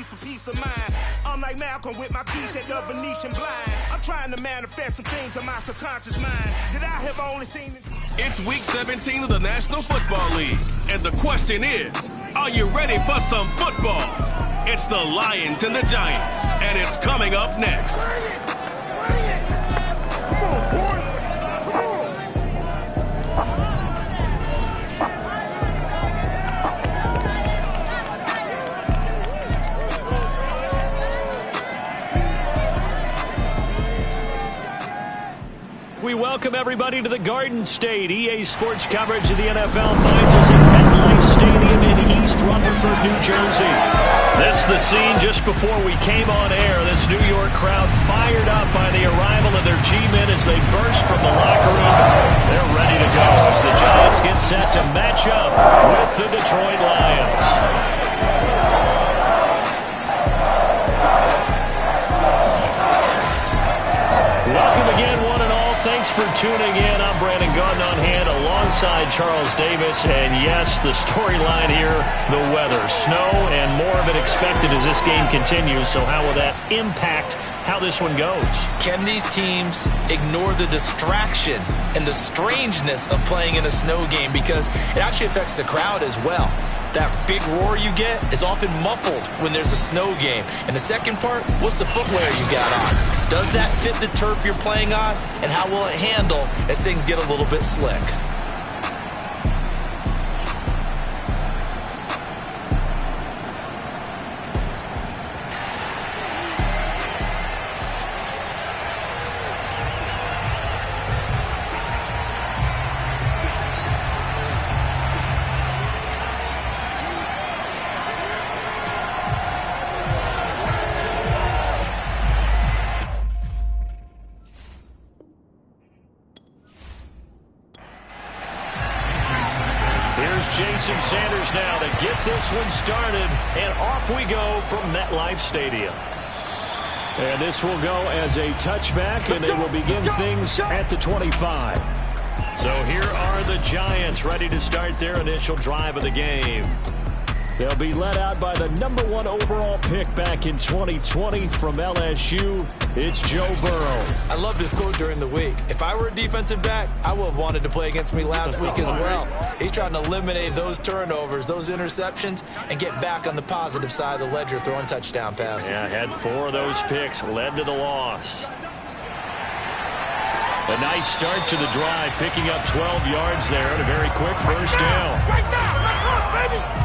for peace of mind. I'm like Malcolm with my piece at the Venetian blinds. I'm trying to manifest some things in my subconscious mind that I have only seen. It's week 17 of the National Football League, and the question is, are you ready for some football? It's the Lions and the Giants, and it's coming up next. Come on, boy. We welcome everybody to the Garden State. EA Sports coverage of the NFL finds us at MetLife Stadium in East Rutherford, New Jersey. This is the scene just before we came on air. This New York crowd fired up by the arrival of their G-men as they burst from the locker room. They're ready to go as the Giants get set to match up with the Detroit Lions. Welcome again, one and all. Thanks for tuning in. I'm Brandon Gordon on hand alongside Charles Davis. And yes, the storyline here, the weather. Snow and more of it expected as this game continues. So how will that impact how this one goes? Can these teams ignore the distraction and the strangeness of playing in a snow game? Because it actually affects the crowd as well. That big roar you get is often muffled when there's a snow game. And the second part, what's the footwear you got on? Does that fit the turf you're playing on? And how will it handle as things get a little bit slick? Jason Sanders now to get this one started, and off we go from MetLife Stadium. And this will go as a touchback, and they will begin things at the 25. So here are the Giants ready to start their initial drive of the game. They'll be led out by the number 1 overall pick back in 2020 from LSU. It's Joe Burrow. I love this quote during the week. If I were a defensive back, I would have wanted to play against me last week as well. He's trying to eliminate those turnovers, those interceptions, and get back on the positive side of the ledger throwing touchdown passes. Yeah, had 4 of those picks, led to the loss. A nice start to the drive, picking up 12 yards there and a very quick first down. Right now, let's run, baby.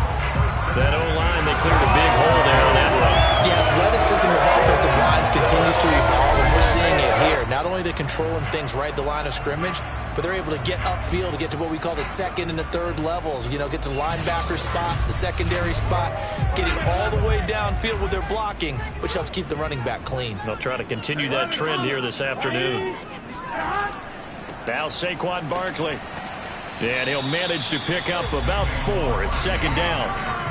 That O-line, they cleared a big hole there on that run. The athleticism of offensive lines continues to evolve, and we're seeing it here. Not only are they controlling things right at the line of scrimmage, but they're able to get upfield to get to what we call the second and the third levels. You know, get to the linebacker spot, the secondary spot, getting all the way downfield with their blocking, which helps keep the running back clean. They'll try to continue that trend here this afternoon. Now Saquon Barkley. And he'll manage to pick up about 4. It's second down.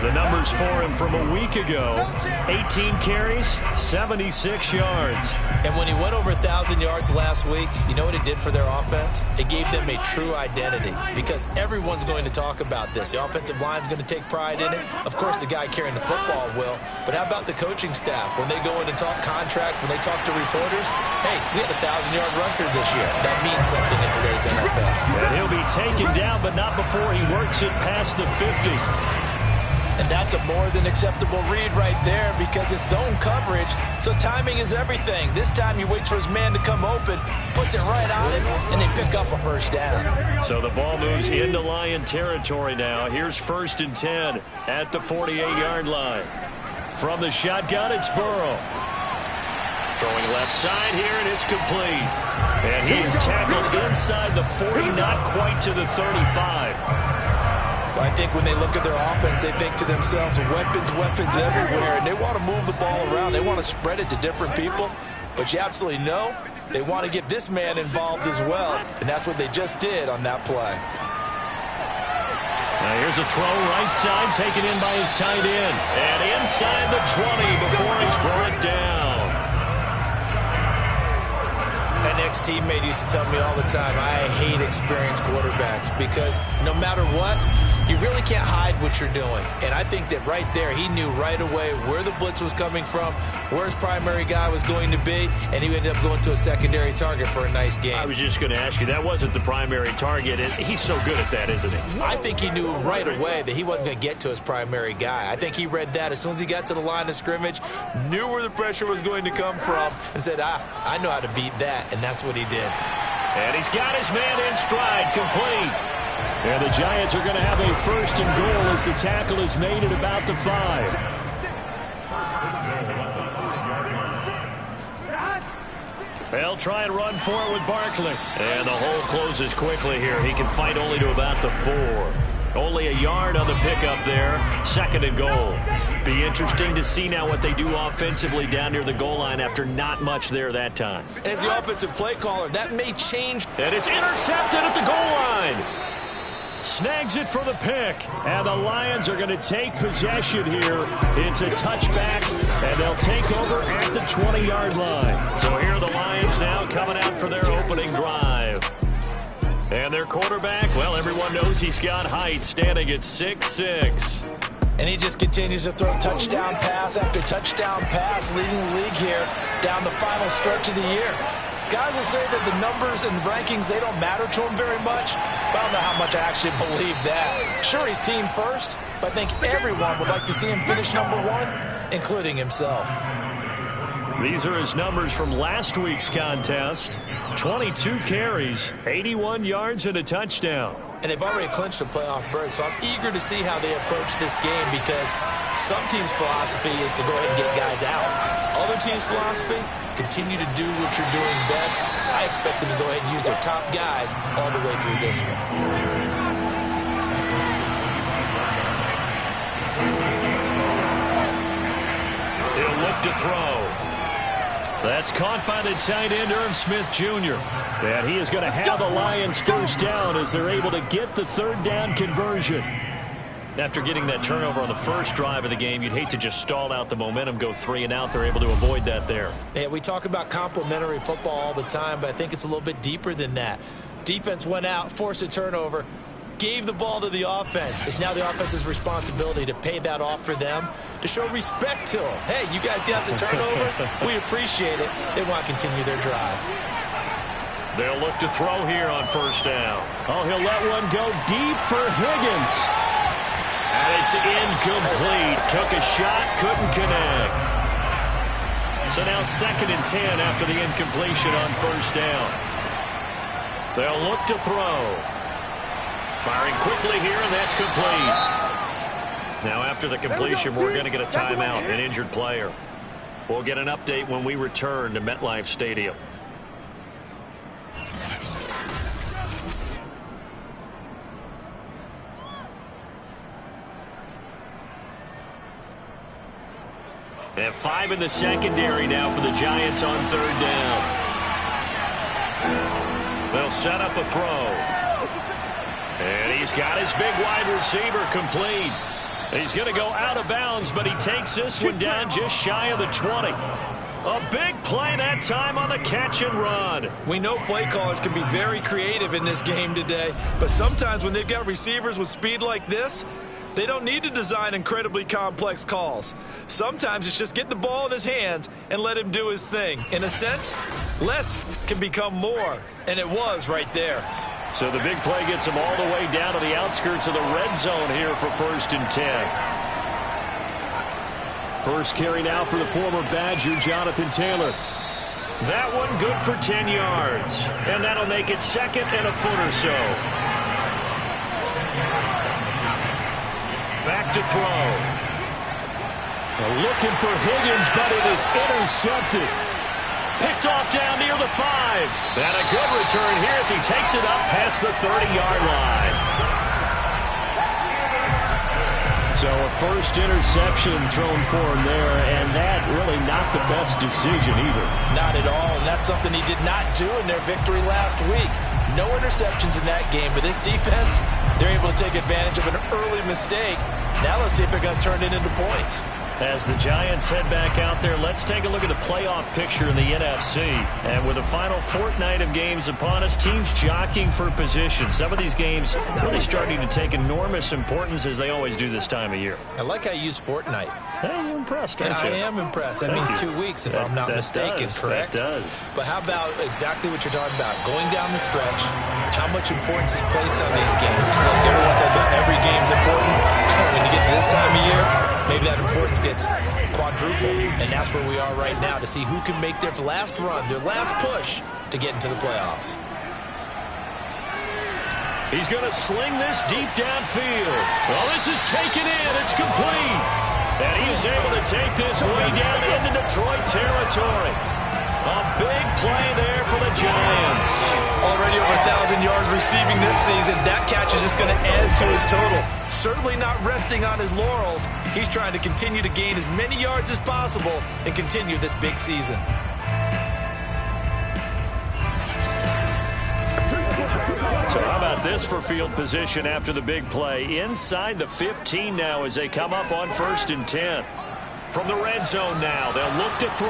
The numbers for him from a week ago, 18 carries, 76 yards. And when he went over 1,000 yards last week, you know what it did for their offense? It gave them a true identity because everyone's going to talk about this. The offensive line's going to take pride in it. Of course, the guy carrying the football will. But how about the coaching staff? When they go in and talk contracts, when they talk to reporters, hey, we had a 1,000-yard rusher this year. That means something in today's NFL. And he'll be taken down, but not before he works it past the 50. And that's a more than acceptable read right there because it's zone coverage, so timing is everything. This time he waits for his man to come open, puts it right on him, and they pick up a first down. So the ball moves into Lion territory now. Here's 1st and 10 at the 48-yard line. From the shotgun, it's Burrow. Throwing left side here, and it's complete. And he is tackled inside the 40, not quite to the 35. I think when they look at their offense, they think to themselves, weapons, weapons everywhere, and they want to move the ball around. They want to spread it to different people, but you absolutely know they want to get this man involved as well, and that's what they just did on that play. Now here's a throw right side, taken in by his tight end, and inside the 20 before he's brought down. An ex-teammate used to tell me all the time, I hate experienced quarterbacks because no matter what, you really can't hide what you're doing. And I think that right there, he knew right away where the blitz was coming from, where his primary guy was going to be, and he ended up going to a secondary target for a nice game. I was just going to ask you, that wasn't the primary target, and he's so good at that, isn't he? I think he knew right away that he wasn't going to get to his primary guy. I think he read that as soon as he got to the line of scrimmage, knew where the pressure was going to come from, and said, I know how to beat that, and that's what he did. And he's got his man in stride, complete. And the Giants are going to have a 1st and goal as the tackle is made at about the 5. They'll try and run for it with Barkley. And the hole closes quickly here. He can fight only to about the 4. Only a yard on the pickup there. 2nd and goal. Be interesting to see now what they do offensively down near the goal line after not much there that time. As the offensive play caller, that may change. And it's intercepted at the goal line. Snags it for the pick. And the Lions are going to take possession here. It's a touchback, and they'll take over at the 20-yard line. So here are the Lions now coming out for their opening drive. And their quarterback, well, everyone knows he's got height, standing at 6'6". And he just continues to throw touchdown pass after touchdown pass, leading the league here down the final stretch of the year. Guys will say that the numbers and rankings, they don't matter to him very much. But I don't know how much I actually believe that. Sure, he's team first, but I think everyone would like to see him finish number 1, including himself. These are his numbers from last week's contest. 22 carries, 81 yards, and a touchdown. And they've already clinched a playoff berth, so I'm eager to see how they approach this game because some teams' philosophy is to go ahead and get guys out. Other teams' philosophy, continue to do what you're doing best. I expect them to go ahead and use their top guys all the way through this one. He'll look to throw. That's caught by the tight end, Irv Smith Jr. And he is going to have the Lions 1st down as they're able to get the 3rd down conversion. After getting that turnover on the first drive of the game, you'd hate to just stall out the momentum, go 3 and out. They're able to avoid that there. Yeah, we talk about complementary football all the time, but I think it's a little bit deeper than that. Defense went out, forced a turnover, gave the ball to the offense. It's now the offense's responsibility to pay that off for them, to show respect to them. Hey, you guys got the turnover. We appreciate it. They want to continue their drive. They'll look to throw here on 1st down. Oh, he'll let one go deep for Higgins. And it's incomplete. Took a shot, couldn't connect. So now 2nd and 10 after the incompletion on 1st down. They'll look to throw. Firing quickly here, and that's complete. Now after the completion, we're going to get a timeout, an injured player. We'll get an update when we return to MetLife Stadium. And 5 in the secondary now for the Giants on 3rd down. They'll set up a throw. And he's got his big wide receiver complete. He's going to go out of bounds, but he takes this one down just shy of the 20. A big play that time on the catch and run. We know play callers can be very creative in this game today, but sometimes when they've got receivers with speed like this, they don't need to design incredibly complex calls. Sometimes it's just get the ball in his hands and let him do his thing. In a sense, less can become more, and it was right there. So the big play gets him all the way down to the outskirts of the red zone here for 1st and 10. First carry now for the former Badger, Jonathan Taylor. That one good for 10 yards. And that'll make it 2nd and a foot or so. Back to throw. Looking for Higgins, but it is intercepted. Picked off down near the 5. And a good return here as he takes it up past the 30-yard line. So a first interception thrown for him there, and that really not the best decision either. Not at all, and that's something he did not do in their victory last week. No interceptions in that game, but this defense, they're able to take advantage of an early mistake. Now let's see if they're going to turn it into points. As the Giants head back out there, let's take a look at the playoff picture in the NFC. And with the final fortnight of games upon us, teams jockeying for position. Some of these games really starting to take enormous importance as they always do this time of year. I like how you use fortnight. Hey, you're impressed, aren't you? I am impressed. That means 2 weeks, if I'm not mistaken, correct? That does. But how about exactly what you're talking about? Going down the stretch, how much importance is placed on these games? Look, everyone talks about every game's important. When you get to this time of year, maybe that importance gets quadrupled. And that's where we are right now to see who can make their last run, their last push to get into the playoffs. He's going to sling this deep downfield. Well, this is taken in. It's complete. And he is able to take this way down into Detroit territory. A big play there for the Giants. Already over 1,000 yards receiving this season. That catch is just going to add to his total. Certainly not resting on his laurels. He's trying to continue to gain as many yards as possible and continue this big season. So how about this for field position after the big play? Inside the 15 now as they come up on 1st and 10. From the red zone now, they'll look to throw.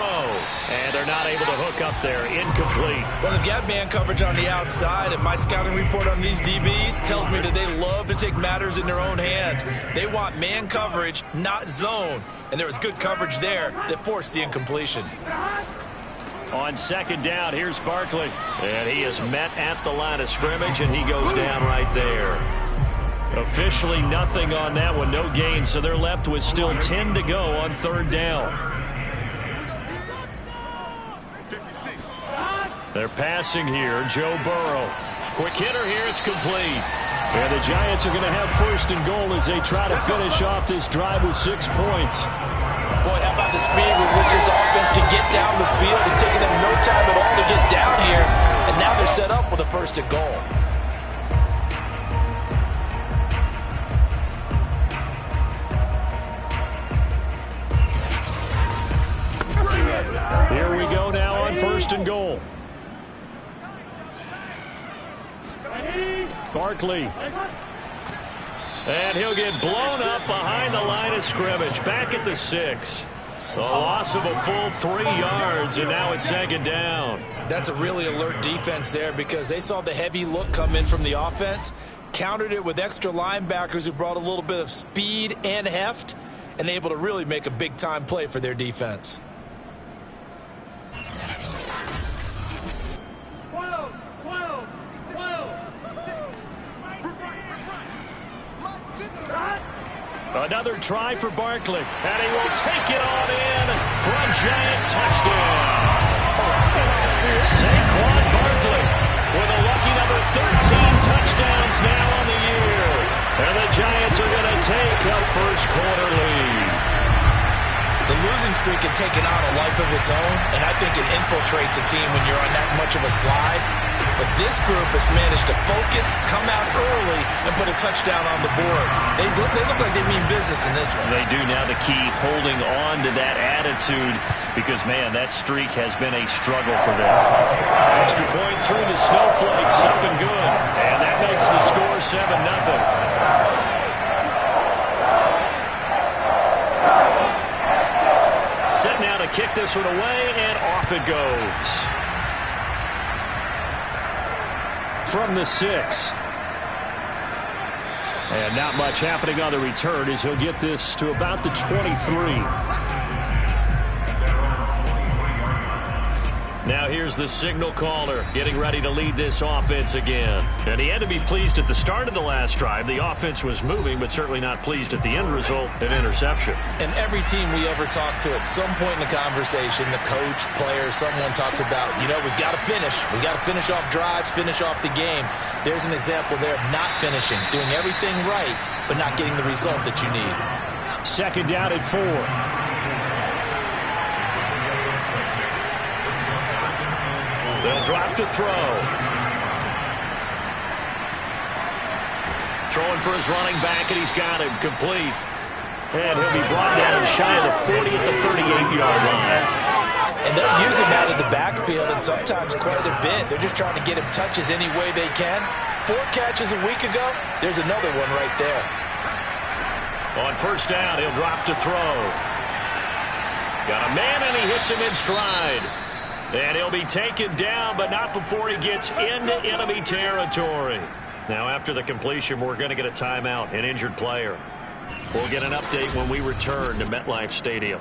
And they're not able to hook up there. Incomplete. Well, they've got man coverage on the outside, and my scouting report on these DBs tells me that they love to take matters in their own hands. They want man coverage, not zone. And there was good coverage there that forced the incompletion. On 2nd down, here's Barkley. And he is met at the line of scrimmage, and he goes down right there. Officially nothing on that one, no gain, so they're left with still 10 to go on 3rd down. They're passing here, Joe Burrow. Quick hitter here, it's complete. And the Giants are going to have 1st and goal as they try to finish off this drive with 6 points. Boy, how about the speed with which this offense can get down the field? It's taking them no time at all to get down here. And now they're set up with a 1st and goal. Here we go now on 1st and goal. Barkley. And he'll get blown up behind the line of scrimmage. Back at the 6. A loss of a full 3 yards, and now it's 2nd down. That's a really alert defense there because they saw the heavy look come in from the offense, countered it with extra linebackers who brought a little bit of speed and heft, and able to really make a big-time play for their defense. Another try for Barkley, and he will take it on in for a giant touchdown. Saquon Barkley with a lucky number 13 touchdowns now on the year. And the Giants are going to take a 1st quarter lead. The losing streak had taken on a life of its own, and I think it infiltrates a team when you're on that much of a slide. But this group has managed to focus, come out early, and put a touchdown on the board. They look like they mean business in this one. They do now. The key, holding on to that attitude, because, man, that streak has been a struggle for them. Extra point through the snowflakes, up and good. And that makes the score 7-0. Set now to kick this one away, and off it goes. From the 6. And not much happening on the return as he'll get this to about the 23. Now here's the signal caller getting ready to lead this offense again. And he had to be pleased at the start of the last drive. The offense was moving, but certainly not pleased at the end result, an interception. And every team we ever talk to at some point in the conversation, the coach, player, someone talks about, you know, we've got to finish. We've got to finish off drives, finish off the game. There's an example there of not finishing, doing everything right, but not getting the result that you need. 2nd down at 4. They'll drop to throw. Throwing for his running back, and he's got him complete. And he'll be brought down shy of the 40 at the 38-yard line. And they'll use him out of the backfield, and sometimes quite a bit. They're just trying to get him touches any way they can. 4 catches a week ago. There's another one right there. On 1st down, he'll drop to throw. Got a man, and he hits him in stride. And he'll be taken down, but not before he gets into enemy territory. Now, after the completion, we're going to get a timeout, an injured player. We'll get an update when we return to MetLife Stadium.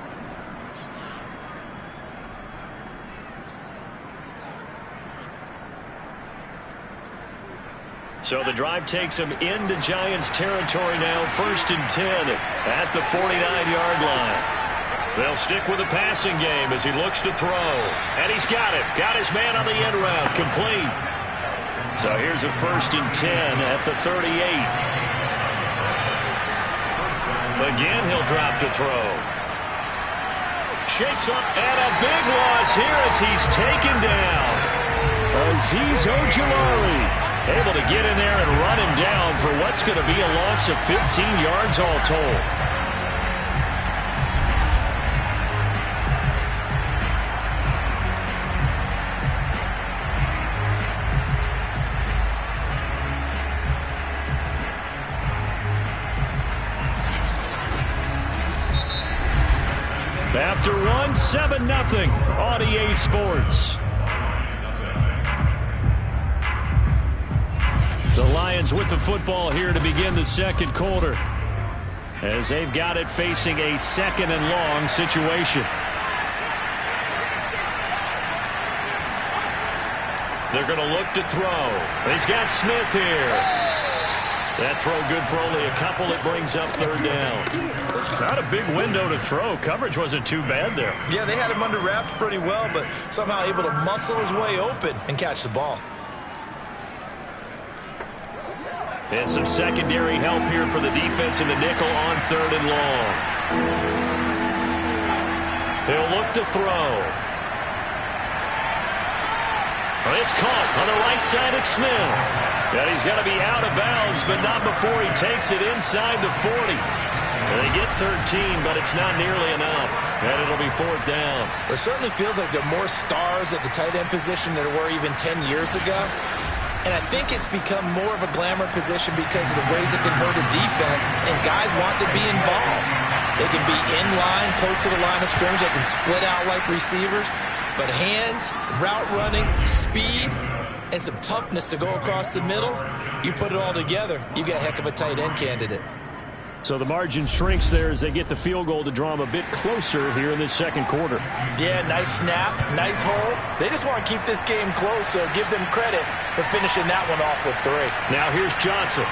So the drive takes him into Giants territory now, 1st and 10 at the 49-yard line. They'll stick with the passing game as he looks to throw. And he's got it. Got his man on the end route. Complete. So here's a 1st and 10 at the 38. Again, he'll drop to throw. Shakes up, and a big loss here as he's taken down. Azeez Ojulari able to get in there and run him down for what's going to be a loss of 15 yards all told. After one, 7-0 on EA Sports. The Lions with the football here to begin the second quarter, as they've got it facing a 2nd and long situation. They're going to look to throw. He's got Smith here. That throw good for only a couple. It brings up 3rd down. Not a big window to throw. Coverage wasn't too bad there. Yeah, they had him under wraps pretty well, but somehow able to muscle his way open and catch the ball. And some secondary help here for the defense in the nickel on 3rd and long. He'll look to throw. It's caught on the right side at Smith. And he's got to be out of bounds, but not before he takes it inside the 40. And they get 13, but it's not nearly enough. And it'll be 4th down. It certainly feels like there are more stars at the tight end position than there were even 10 years ago. And I think it's become more of a glamour position because of the ways it can hurt a defense, and guys want to be involved. They can be in line, close to the line of scrimmage. They can split out like receivers. But hands, route running, speed, and some toughness to go across the middle, you put it all together, you got a heck of a tight end candidate. So the margin shrinks there as they get the field goal to draw them a bit closer here in this second quarter. Yeah, nice snap, nice hole. They just want to keep this game close, so give them credit for finishing that one off with 3. Now here's Johnson.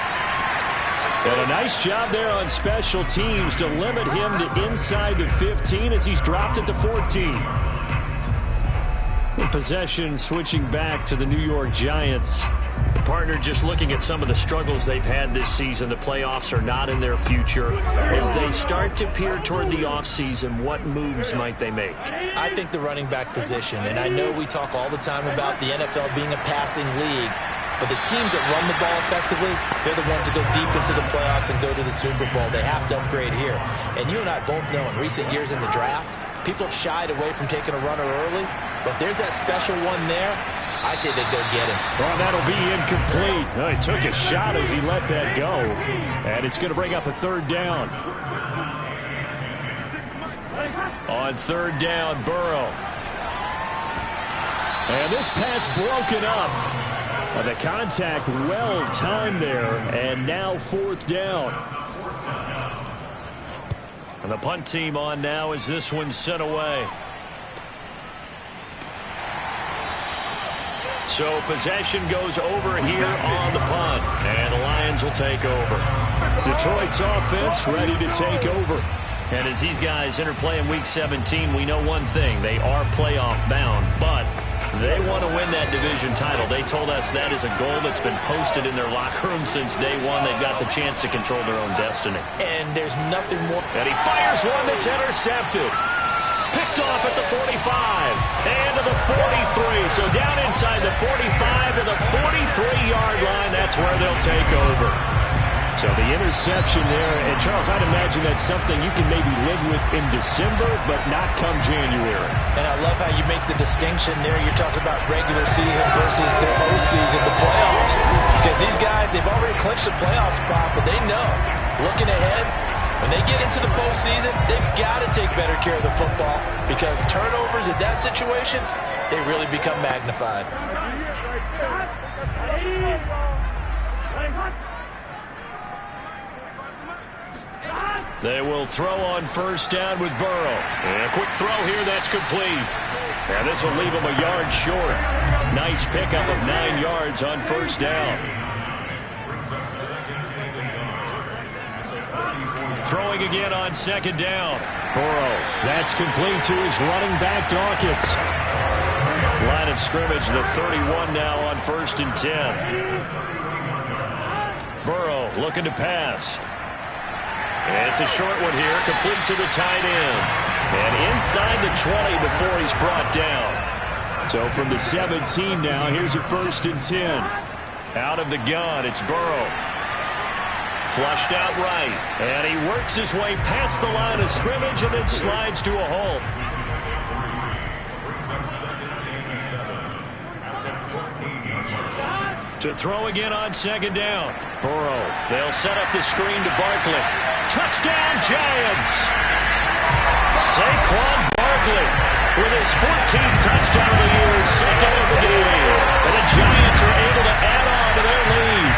And a nice job there on special teams to limit him to inside the 15 as he's dropped at the 14. The possession switching back to the New York Giants. Partner, just looking at some of the struggles they've had this season, the playoffs are not in their future. As they start to peer toward the offseason, what moves might they make? I think the running back position, and I know we talk all the time about the NFL being a passing league, but the teams that run the ball effectively, they're the ones that go deep into the playoffs and go to the Super Bowl. They have to upgrade here. And you and I both know in recent years in the draft, people have shied away from taking a runner early, but if there's that special one there, I say they go get him. Well, that'll be incomplete. Oh, he took a shot as he let that go. And it's going to bring up a 3rd down. On 3rd down, Burrow. And this pass broken up. The contact well timed there. And now 4th down. And the punt team on now as this one's sent away. So possession goes over here on the punt, and the Lions will take over. Detroit's offense ready to take over. And as these guys interplay in Week 17, we know one thing. They are playoff bound, but they want to win that division title. They told us that is a goal that's been posted in their locker room since day one. They've got the chance to control their own destiny. And there's nothing more. And he fires one that's intercepted. Picked off at the 45 and to the 43. So down inside the 45 to the 43-yard line. That's where they'll take over. So the interception there. And, Charles, I'd imagine that's something you can maybe live with in December, but not come January. And I love how you make the distinction there. You're talking about regular season versus the postseason, the playoffs. Because these guys, they've already clinched a playoff spot, but they know, looking ahead, When they get into the postseason, they've got to take better care of the football because turnovers in that situation, they really become magnified. They will throw on first down with Burrow. And a quick throw here, that's complete. And this will leave him a yard short. Nice pickup of 9 yards on first down. Throwing again on second down. Burrow, that's complete to his running back, Dawkins. Line of scrimmage, the 31 now on 1st and 10. Burrow looking to pass. And it's a short one here, complete to the tight end. And inside the 20 before he's brought down. So from the 17 now, here's a 1st and 10. Out of the gun, it's Burrow. Flushed out right. And he works his way past the line of scrimmage and then slides to a hole. To throw again on second down. Burrow, they'll set up the screen to Barkley. Touchdown, Giants! Saquon Barkley with his 14th touchdown of the year, second of the game. And the Giants are able to add on to their lead.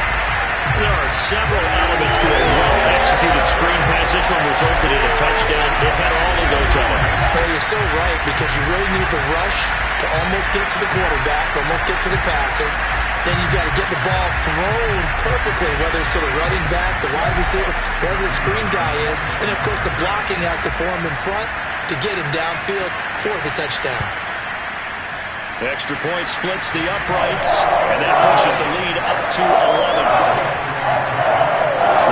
There are several elements to a well-executed screen pass. This one resulted in a touchdown. It had all of those elements. Well, you're so right because you really need the rush to almost get to the quarterback, almost get to the passer. Then you've got to get the ball thrown perfectly, whether it's to the running back, the wide receiver, wherever the screen guy is. And, of course, the blocking has to form in front to get him downfield for the touchdown. Extra point splits the uprights, and that pushes the lead up to 11.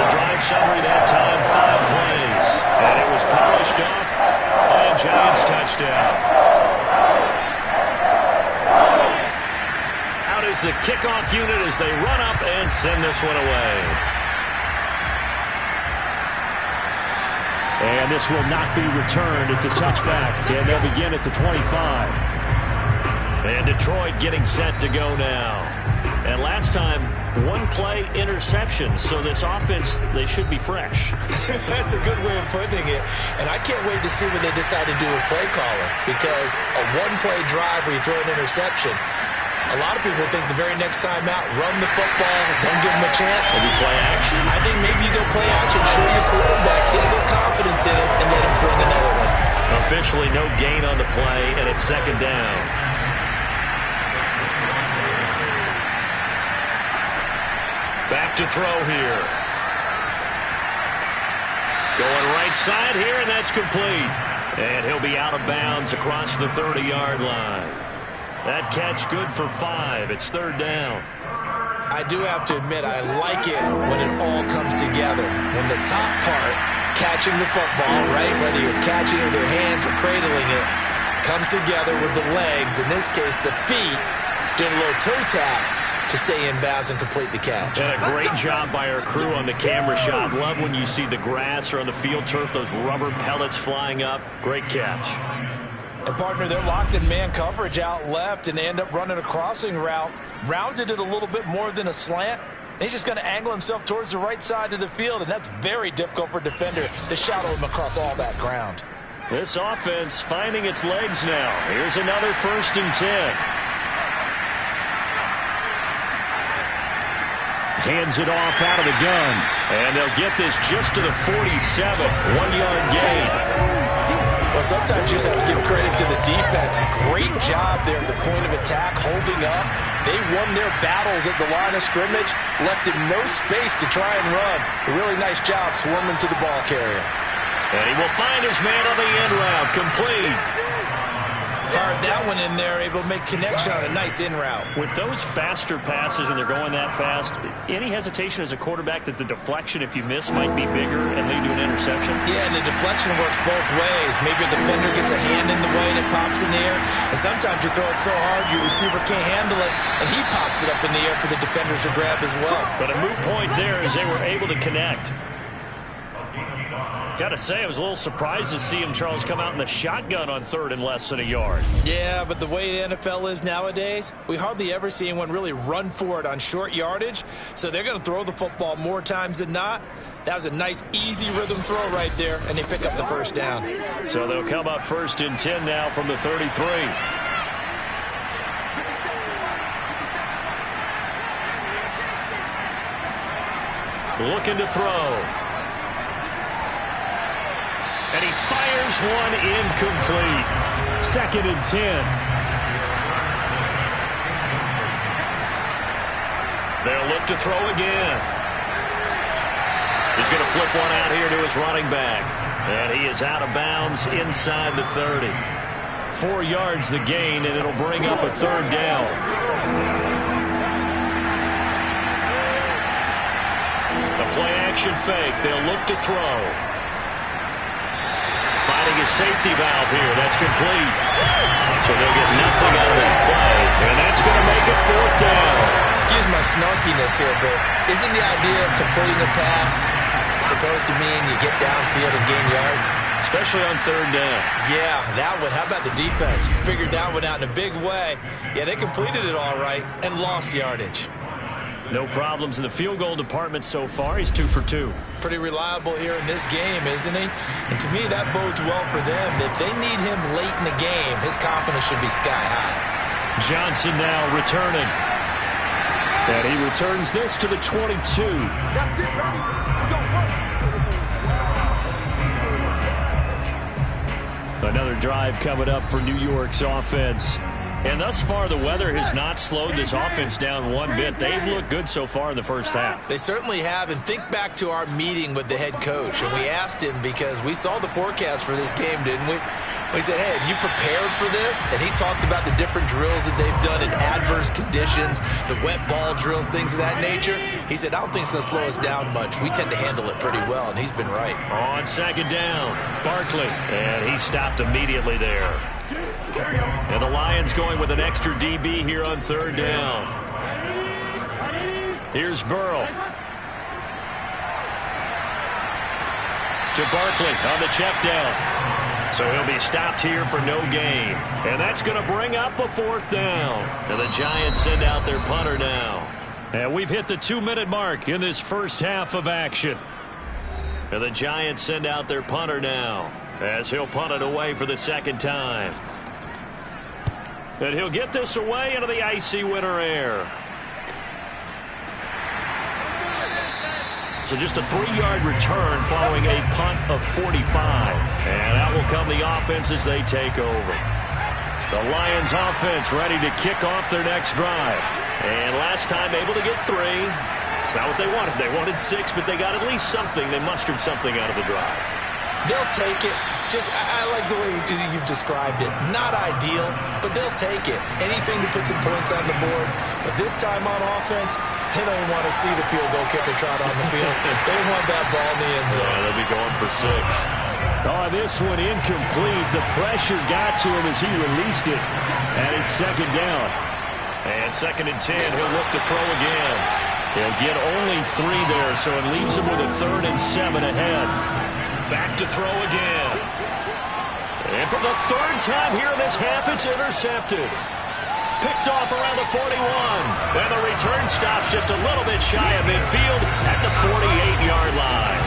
The drive summary that time, 5 plays. And it was polished off by a Giants touchdown. Out is the kickoff unit as they run up and send this one away. And this will not be returned. It's a touchback, and they'll begin at the 25. And Detroit getting set to go now. And last time, 1-play interception. So this offense, they should be fresh. That's a good way of putting it. And I can't wait to see what they decide to do with play calling. Because a 1-play drive where you throw an interception, a lot of people think the very next time out, run the football, don't give them a chance. Maybe play action. I think maybe you go play action, show your quarterback, get a little confidence in him, and let him fling another one. Officially no gain on the play, and it's second down. Back to throw here. Going right side here, and that's complete. And he'll be out of bounds across the 30-yard line. That catch good for 5. It's third down. I do have to admit, I like it when it all comes together. When the top part, catching the football, right, whether you're catching it with your hands or cradling it, comes together with the legs, in this case the feet, doing a little toe tap to stay in bounds and complete the catch. And a great job by our crew on the camera shot. Love when you see the grass or on the field turf, those rubber pellets flying up. Great catch. And, partner, they're locked in man coverage out left, and they end up running a crossing route. Rounded it a little bit more than a slant. And he's just going to angle himself towards the right side of the field, and that's very difficult for a defender to shadow him across all that ground. This offense finding its legs now. Here's another 1st and 10. Hands it off out of the gun. And they'll get this just to the 47. 1-yard gain. Well, sometimes you just have to give credit to the defense. Great job there at the point of attack, holding up. They won their battles at the line of scrimmage, left him no space to try and run. A really nice job swarming to the ball carrier. And he will find his man on the end route, complete. Fired that one in there, able to make connection on a nice in route. With those faster passes and they're going that fast, any hesitation as a quarterback that the deflection, if you miss, might be bigger and lead to an interception? Yeah, and the deflection works both ways. Maybe a defender gets a hand in the way and it pops in the air. And sometimes you throw it so hard your receiver can't handle it, and he pops it up in the air for the defenders to grab as well. But a moot point there as they were able to connect. Gotta say, I was a little surprised to see him, Charles, come out in the shotgun on third and less than a yard. Yeah, but the way the NFL is nowadays, we hardly ever see anyone really run for it on short yardage. So they're going to throw the football more times than not. That was a nice, easy rhythm throw right there, and they pick up the first down. So they'll come up 1st and 10 now from the 33. Looking to throw. And he fires one incomplete. 2nd and 10. They'll look to throw again. He's going to flip one out here to his running back. And he is out of bounds inside the 30. 4 yards the gain, and it'll bring up a 3rd down. A play-action fake. They'll look to throw. Finding his safety valve here. That's complete. So they'll get nothing out of that play. And that's going to make it 4th down. Excuse my snarkiness here, but isn't the idea of completing a pass supposed to mean you get downfield and gain yards? Especially on 3rd down. Yeah, that one. How about the defense? Figured that one out in a big way. Yeah, they completed it all right and lost yardage. No problems in the field goal department so far. He's 2 for 2. Pretty reliable here in this game, isn't he? And to me, that bodes well for them. If they need him late in the game, his confidence should be sky high. Johnson now returning. And he returns this to the 22. That's it, ready? We go, Another drive coming up for New York's offense. And thus far, the weather has not slowed this offense down one bit. They've looked good so far in the first half. They certainly have. And think back to our meeting with the head coach. And we asked him, because we saw the forecast for this game, didn't we? We said, hey, have you prepared for this? And he talked about the different drills that they've done in adverse conditions, the wet ball drills, things of that nature. He said, I don't think it's going to slow us down much. We tend to handle it pretty well, and he's been right. On 2nd down, Barkley. And he stopped immediately there. And the Lions going with an extra DB here on 3rd down. Here's Burrow. To Barkley on the check down. So he'll be stopped here for no gain. And that's going to bring up a 4th down. And the Giants send out their punter now. And we've hit the 2-minute mark in this first half of action. And the Giants send out their punter now, as he'll punt it away for the 2nd time. And he'll get this away into the icy winter air. So just a 3-yard return following a punt of 45. And out will come the offense as they take over. The Lions offense ready to kick off their next drive. And last time able to get 3. It's not what they wanted. They wanted 6, but they got at least something. They mustered something out of the drive. They'll take it. I like the way you've described it. Not ideal, but they'll take it. Anything to put some points on the board. But this time on offense, they don't want to see the field goal kicker trot on the field. They want that ball in the end zone. Yeah, they'll be going for 6. Oh, this one incomplete. The pressure got to him as he released it. And it's 2nd down. And 2nd and 10. He'll look to throw again. He'll get only 3 there, so it leaves him with a 3rd and 7 ahead. Back to throw again. And for the 3rd time here in this half, it's intercepted. Picked off around the 41. And the return stops just a little bit shy of midfield at the 48-yard line.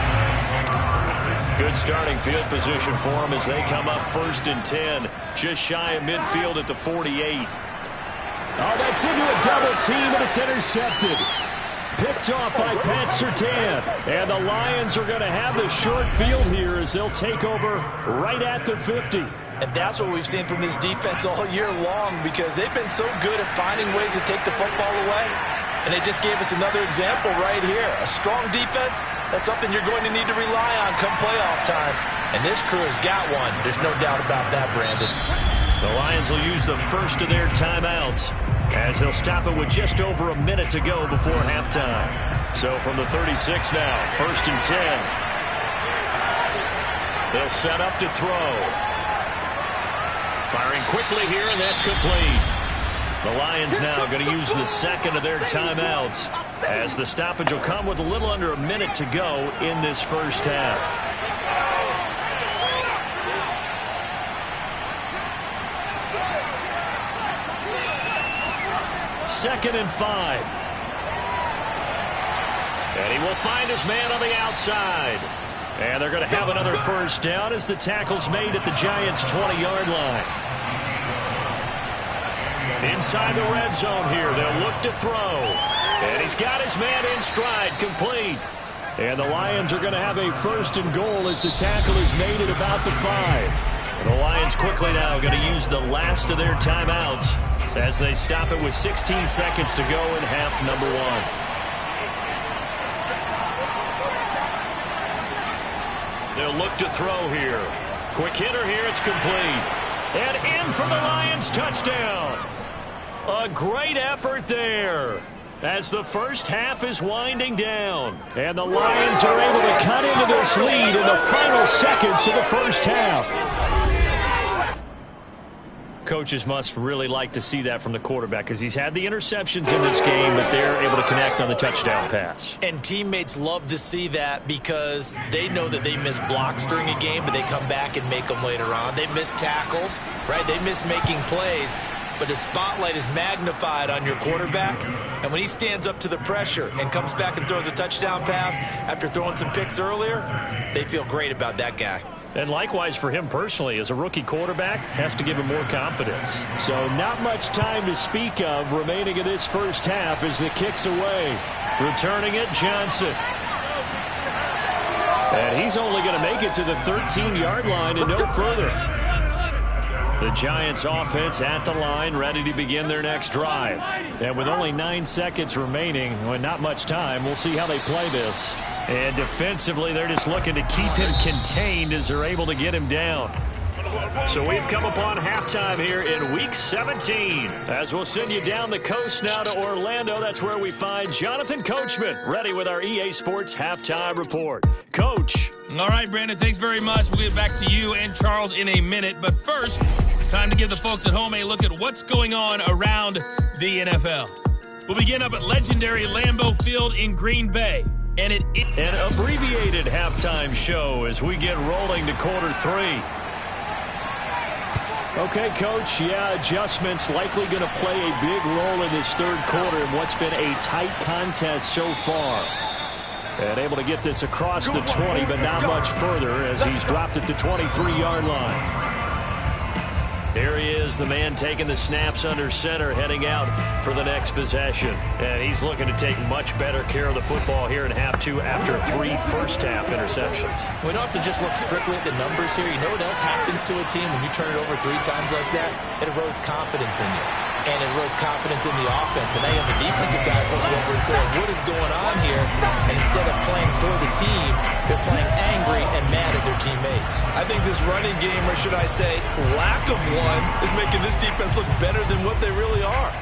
Good starting field position for them as they come up 1st and 10. Just shy of midfield at the 48. Oh, that's into a double team, and it's intercepted. Picked off by Pat Surtain. And the Lions are going to have the short field here as they'll take over right at the 50. And that's what we've seen from this defense all year long, because they've been so good at finding ways to take the football away. And they just gave us another example right here. A strong defense, that's something you're going to need to rely on come playoff time. And this crew has got one. There's no doubt about that, Brandon. The Lions will use the first of their timeouts, as they'll stop it with just over a minute to go before halftime. So from the 36 now, 1st and 10. They'll set up to throw. Firing quickly here, and that's complete. The Lions now going to use the 2nd of their timeouts, as the stoppage will come with a little under a minute to go in this first half. 2nd and 5. And he will find his man on the outside. And they're going to have another first down as the tackle's made at the Giants' 20-yard line. Inside the red zone here, they'll look to throw. And he's got his man in stride, complete. And the Lions are going to have a 1st and goal as the tackle is made at about the 5. And the Lions quickly now going to use the last of their timeouts as they stop it with 16 seconds to go in half number 1. They'll look to throw here. Quick hitter here. It's complete. And in for the Lions touchdown. A great effort there as the first half is winding down. And the Lions are able to cut into this lead in the final seconds of the first half. Coaches must really like to see that from the quarterback because he's had the interceptions in this game, but they're able to connect on the touchdown pass. And teammates love to see that because they know that they miss blocks during a game, but they come back and make them later on. They miss tackles, right? They miss making plays, but the spotlight is magnified on your quarterback. And when he stands up to the pressure and comes back and throws a touchdown pass after throwing some picks earlier, they feel great about that guy. And likewise for him personally, as a rookie quarterback, has to give him more confidence. So not much time to speak of remaining in this first half as the kick's away. Returning it, Johnson. And he's only going to make it to the 13-yard line and no further. The Giants offense at the line, ready to begin their next drive. And with only 9 seconds remaining, with not much time, we'll see how they play this. And defensively, they're just looking to keep him contained as they're able to get him down. So we've come upon halftime here in Week 17. As we'll send you down the coast now to Orlando, that's where we find Jonathan Coachman, ready with our EA Sports Halftime Report. Coach. All right, Brandon, thanks very much. We'll get back to you and Charles in a minute. But first, time to give the folks at home a look at what's going on around the NFL. We'll begin up at legendary Lambeau Field in Green Bay. And it is an abbreviated halftime show as we get rolling to quarter 3. Okay, Coach, adjustments likely going to play a big role in this third quarter in what's been a tight contest so far. And able to get this across the 20, but not much further as he's dropped at the 23-yard line. Here he is, the man taking the snaps under center, heading out for the next possession. And he's looking to take much better care of the football here in half 2 after 3 first-half interceptions. We don't have to just look strictly at the numbers here. You know what else happens to a team when you turn it over 3 times like that? It erodes confidence in you. And it erodes confidence in the offense. And now you have the defensive guys looking over and saying, what is going on here? And instead of playing for the team, they're playing angry and mad at their teammates. I think this running game, or should I say lack of one, is making this defense look better than what they really are.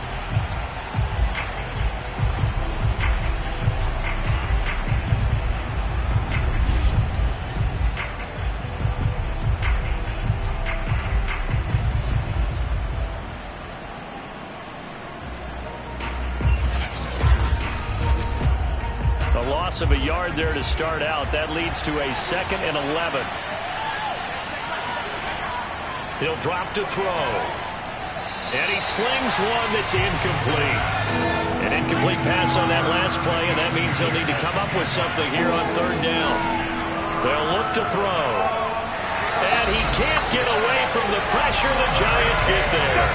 A loss of a yard there to start out. That leads to a 2nd and 11. He'll drop to throw. And he slings one that's incomplete. An incomplete pass on that last play, and that means he'll need to come up with something here on 3rd down. They'll look to throw. And he can't get away from the pressure. The Giants get there.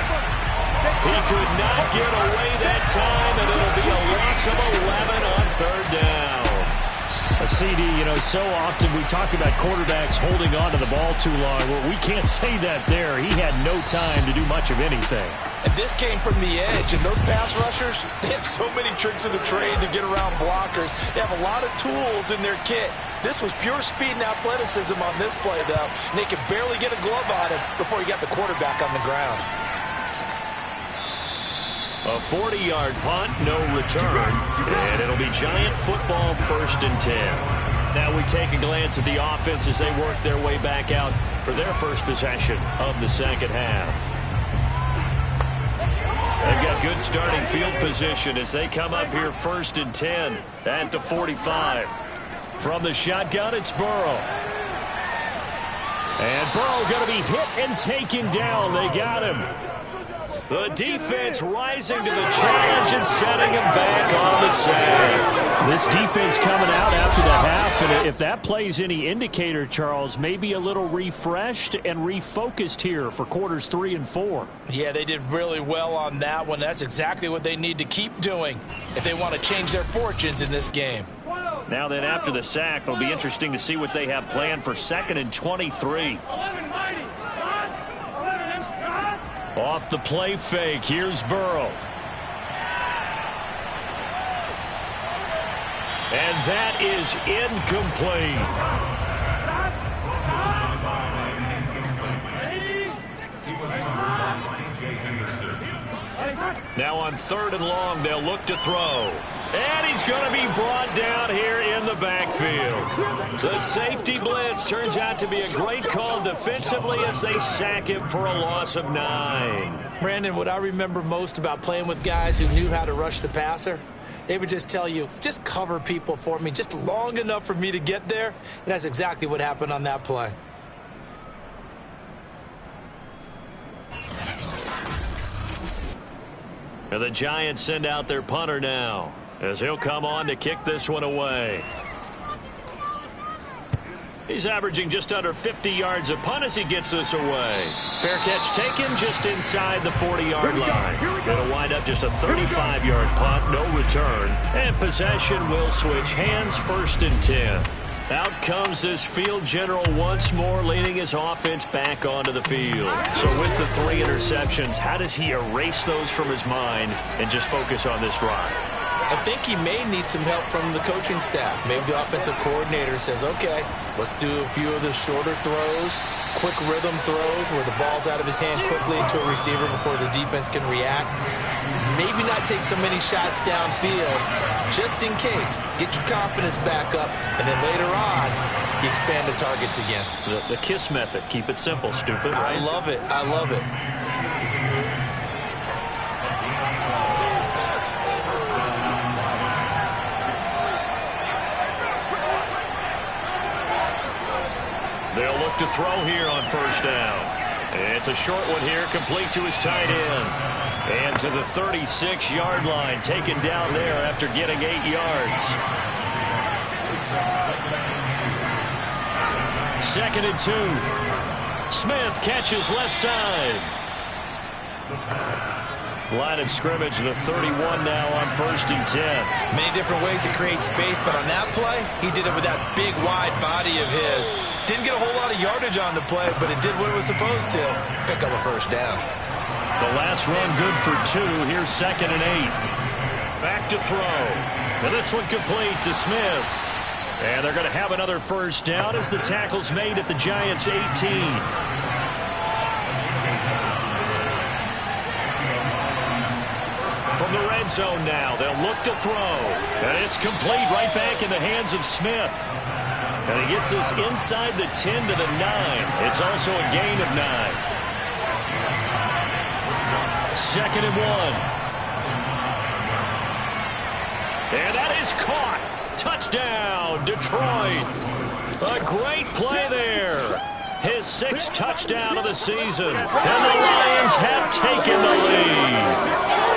He could not get away that time, and it'll be a loss of 11 on 3rd down. CD, so often we talk about quarterbacks holding on to the ball too long. Well, we can't say that there. He had no time to do much of anything. And this came from the edge, and those pass rushers, they have so many tricks in the trade to get around blockers. They have a lot of tools in their kit. This was pure speed and athleticism on this play, though, and they could barely get a glove on him before he got the quarterback on the ground. A 40-yard punt, no return, and it'll be Giant football 1st and 10. Now we take a glance at the offense as they work their way back out for their first possession of the second half. They've got good starting field position as they come up here 1st and 10 at the 45. From the shotgun, it's Burrow. And Burrow going to be hit and taken down. They got him. The defense rising to the challenge and setting him back on the sack. This defense coming out after the half, and if that play's any indicator, Charles, maybe a little refreshed and refocused here for quarters 3 and 4. Yeah, they did really well on that one. That's exactly what they need to keep doing if they want to change their fortunes in this game. Now then, after the sack, it'll be interesting to see what they have planned for 2nd and 23. Off the play fake, here's Burrow. And that is incomplete. Now on 3rd and long, they'll look to throw. And he's going to be brought down here in the backfield. The safety blitz turns out to be a great call defensively as they sack him for a loss of 9. Brandon, what I remember most about playing with guys who knew how to rush the passer, they would just tell you, just cover people for me, just long enough for me to get there. And that's exactly what happened on that play. And the Giants send out their punter now, as he'll come on to kick this one away. He's averaging just under 50 yards a punt as he gets this away. Fair catch taken just inside the 40-yard line. It'll wind up just a 35-yard punt, no return. And possession will switch hands, 1st and 10. Out comes this field general once more, leading his offense back onto the field. So with the 3 interceptions, how does he erase those from his mind and just focus on this drive? I think he may need some help from the coaching staff. Maybe the offensive coordinator says, okay, let's do a few of the shorter throws, quick rhythm throws where the ball's out of his hand quickly into a receiver before the defense can react. Maybe not take so many shots downfield, just in case. Get your confidence back up, and then later on, you expand the targets again. The KISS method. Keep it simple, stupid. Right? I love it. I love it. They'll look to throw here on 1st down. It's a short one here, complete to his tight end. And to the 36-yard line, taken down there after getting 8 yards. 2nd and 2. Smith catches left side. Line of scrimmage, the 31 now on 1st and 10. Many different ways to create space, but on that play, he did it with that big, wide body of his. Didn't get a whole lot of yardage on the play, but it did what it was supposed to. Pick up a 1st down. The last run good for 2. Here's 2nd and 8. Back to throw. And this one complete to Smith. And they're going to have another 1st down as the tackle's made at the Giants' 18. From the red zone now, they'll look to throw. And it's complete right back in the hands of Smith. And he gets this inside the 10 to the 9. It's also a gain of 9. 2nd and 1. And that is caught. Touchdown, Detroit. A great play there. His 6th touchdown of the season. And the Lions have taken the lead.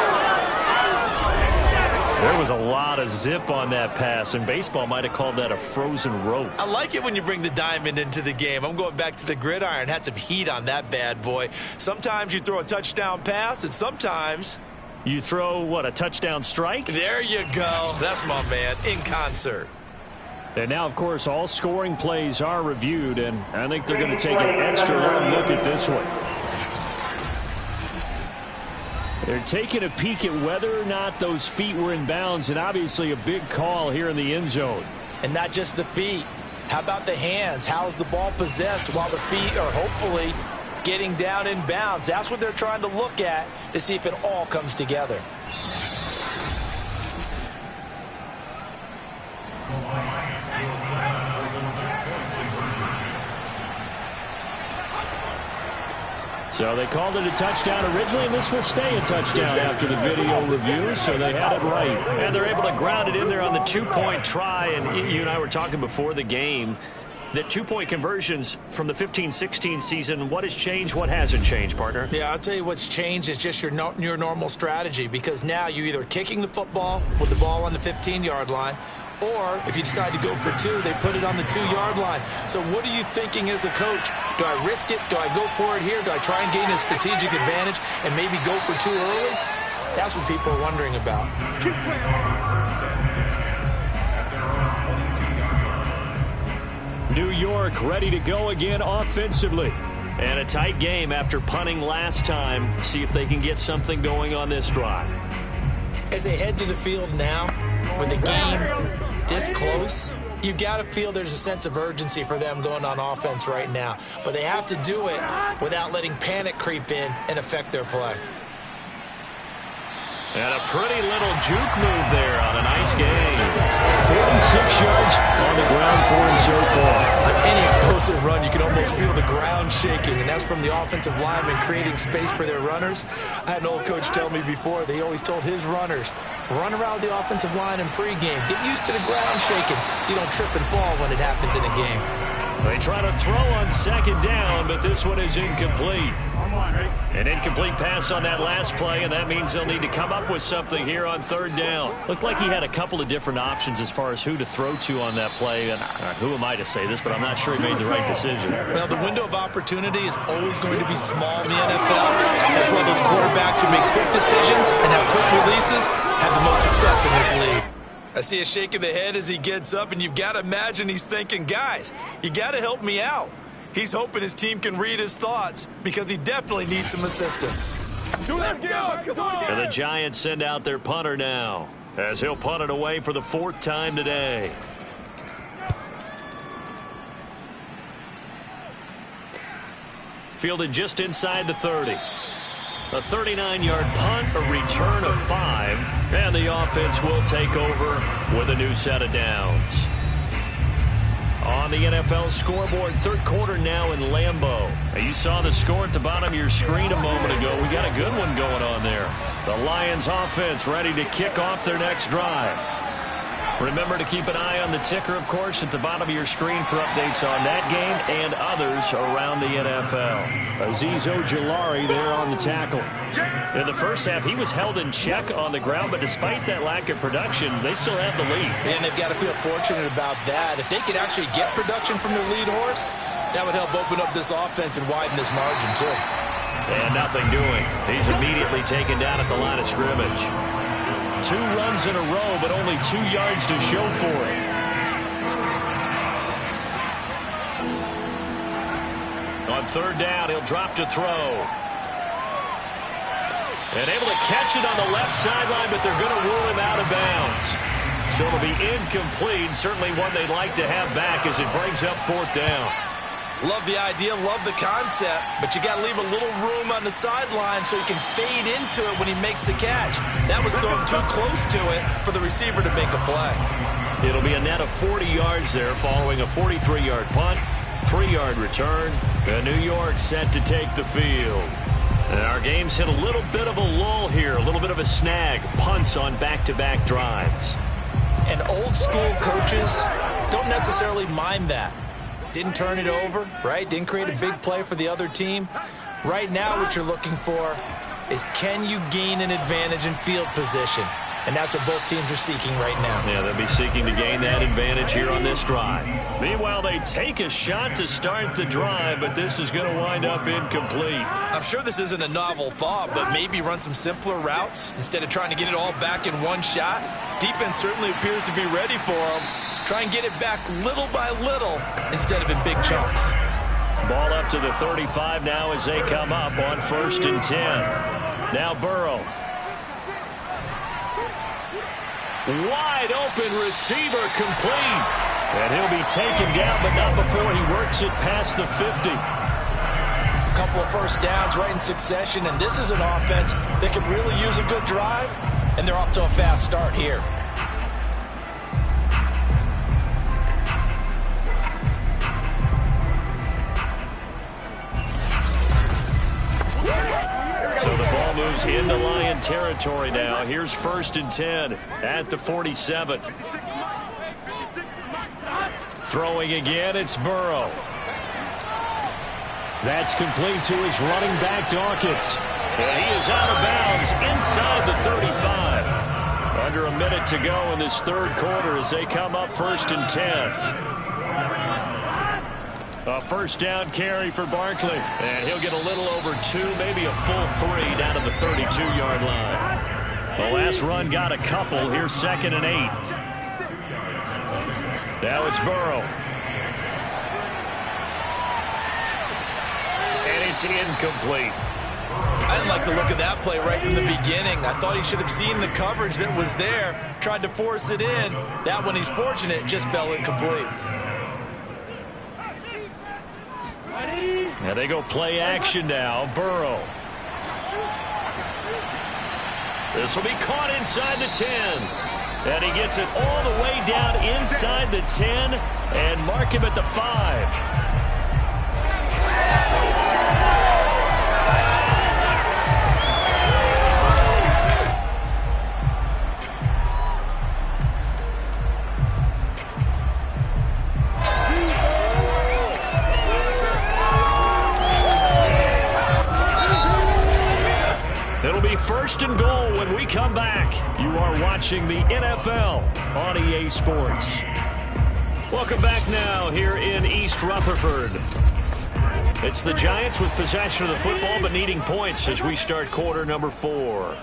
There was a lot of zip on that pass, and baseball might have called that a frozen rope. I like it when you bring the diamond into the game. I'm going back to the gridiron. Had some heat on that bad boy. Sometimes you throw a touchdown pass, and sometimes you throw, what, a touchdown strike? There you go. That's my man, in concert. And now, of course, all scoring plays are reviewed, and I think they're going to take an extra long look at this one. They're taking a peek at whether or not those feet were in bounds, and obviously a big call here in the end zone. And not just the feet. How about the hands? How is the ball possessed while the feet are hopefully getting down in bounds? That's what they're trying to look at to see if it all comes together. So they called it a touchdown originally, and this will stay a touchdown after the video review, so they had it right. And they're able to ground it in there on the 2-point try, and you and I were talking before the game. The 2-point conversions from the 15-16 season, what has changed, what hasn't changed, partner? Yeah, I'll tell you what's changed is just your normal strategy, because now you're either kicking the football with the ball on the 15-yard line, or if you decide to go for 2, they put it on the 2-yard line. So what are you thinking as a coach? Do I risk it? Do I go for it here? Do I try and gain a strategic advantage and maybe go for 2 early? That's what people are wondering about. New York ready to go again offensively. And a tight game after punting last time. See if they can get something going on this drive. As they head to the field now, with the game this close, you've got to feel there's a sense of urgency for them going on offense right now. But they have to do it without letting panic creep in and affect their play. And a pretty little juke move there on a nice game. 46 yards on the ground for him so far. On any explosive run, you can almost feel the ground shaking, and that's from the offensive linemen creating space for their runners. I had an old coach tell me before, they always told his runners, run around the offensive line in pregame. Get used to the ground shaking so you don't trip and fall when it happens in a game. They try to throw on second down, but this one is incomplete. An incomplete pass on that last play, and that means they'll need to come up with something here on third down. Looked like he had a couple of different options as far as who to throw to on that play. And who am I to say this, but I'm not sure he made the right decision. Well, the window of opportunity is always going to be small in the NFL. That's why those quarterbacks who make quick decisions and have quick releases have the most success in this league. I see a shake of the head as he gets up, and you've got to imagine he's thinking, guys, you got to help me out. He's hoping his team can read his thoughts because he definitely needs some assistance. And the Giants send out their punter now as he'll punt it away for the 4th time today. Fielded just inside the 30. A 39-yard punt, a return of 5, and the offense will take over with a new set of downs. On the NFL scoreboard, 3rd quarter now in Lambeau. You saw the score at the bottom of your screen a moment ago. We got a good one going on there. The Lions offense ready to kick off their next drive. Remember to keep an eye on the ticker, of course, at the bottom of your screen for updates on that game and others around the NFL. Azeez Ojulari there on the tackle. In the first half, he was held in check on the ground, but despite that lack of production, they still have the lead. And they've got to feel fortunate about that. If they could actually get production from their lead horse, that would help open up this offense and widen this margin, too. And nothing doing. He's immediately taken down at the line of scrimmage. 2 runs in a row, but only 2 yards to show for it. On 3rd down, he'll drop to throw. And able to catch it on the left sideline, but they're going to rule him out of bounds. So it'll be incomplete. Certainly one they'd like to have back as it brings up 4th down. Love the idea, love the concept, but you got to leave a little room on the sideline so he can fade into it when he makes the catch. That was thrown too close to it for the receiver to make a play. It'll be a net of 40 yards there following a 43-yard punt, 3-yard return, and New York set to take the field. And our game's hit a little bit of a lull here, a little bit of a snag, punts on back-to-back drives. And old school coaches don't necessarily mind that. Didn't turn it over, right? Didn't create a big play for the other team. Right now what you're looking for is, can you gain an advantage in field position? And that's what both teams are seeking right now. Yeah, they'll be seeking to gain that advantage here on this drive. Meanwhile, they take a shot to start the drive, but this is going to wind up incomplete. I'm sure this isn't a novel thought, but maybe run some simpler routes instead of trying to get it all back in one shot. Defense certainly appears to be ready for them. Try and get it back little by little instead of in big chunks. Ball up to the 35 now as they come up on 1st and 10. Now Burrow. Wide open receiver complete. And he'll be taken down, but not before he works it past the 50. A couple of first downs right in succession, and this is an offense that could really use a good drive, and they're off to a fast start here. So the ball moves into Lion territory now. Here's 1st and 10 at the 47. Throwing again, it's Burrow. That's complete to his running back, Dawkins. And he is out of bounds inside the 35. Under a minute to go in this third quarter as they come up 1st and 10. A first down carry for Barkley. And he'll get a little over 2, maybe a full 3 down to the 32-yard line. The last run got a couple. Here's 2nd and 8. Now it's Burrow. And it's incomplete. I didn't like the look of that play right from the beginning. I thought he should have seen the coverage that was there, tried to force it in. That one, he's fortunate, just fell incomplete. And they go play action now. Burrow. This will be caught inside the 10. And he gets it all the way down inside the 10 and mark him at the 5. It'll be 1st and goal when we come back. You are watching the NFL on EA Sports. Welcome back now here in East Rutherford. It's the Giants with possession of the football but needing points as we start quarter number 4.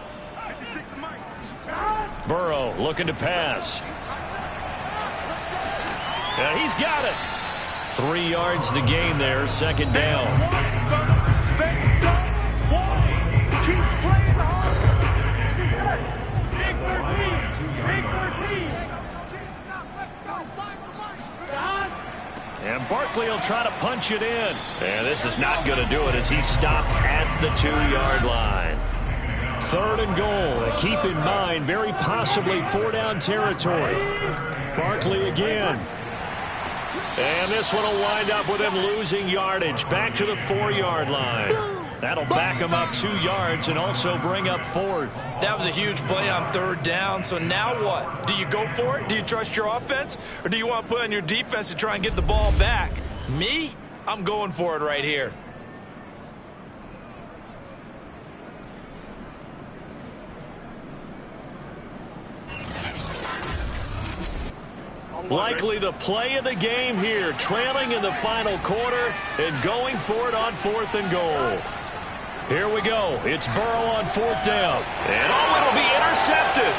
Burrow looking to pass. And he's got it. 3 yards the gain there, 2nd down. And Barkley will try to punch it in. And this is not going to do it as he's stopped at the 2-yard line. 3rd and goal. And keep in mind, very possibly 4-down territory. Barkley again. And this one will wind up with him losing yardage. Back to the 4-yard line. That'll back him up 2 yards and also bring up 4th. That was a huge play on 3rd down. So now what? Do you go for it? Do you trust your offense? Or do you want to put on your defense to try and get the ball back? Me? I'm going for it right here. Likely the play of the game here. Trailing in the final quarter and going for it on 4th and goal. Here we go. It's Burrow on 4th down. And it'll be intercepted.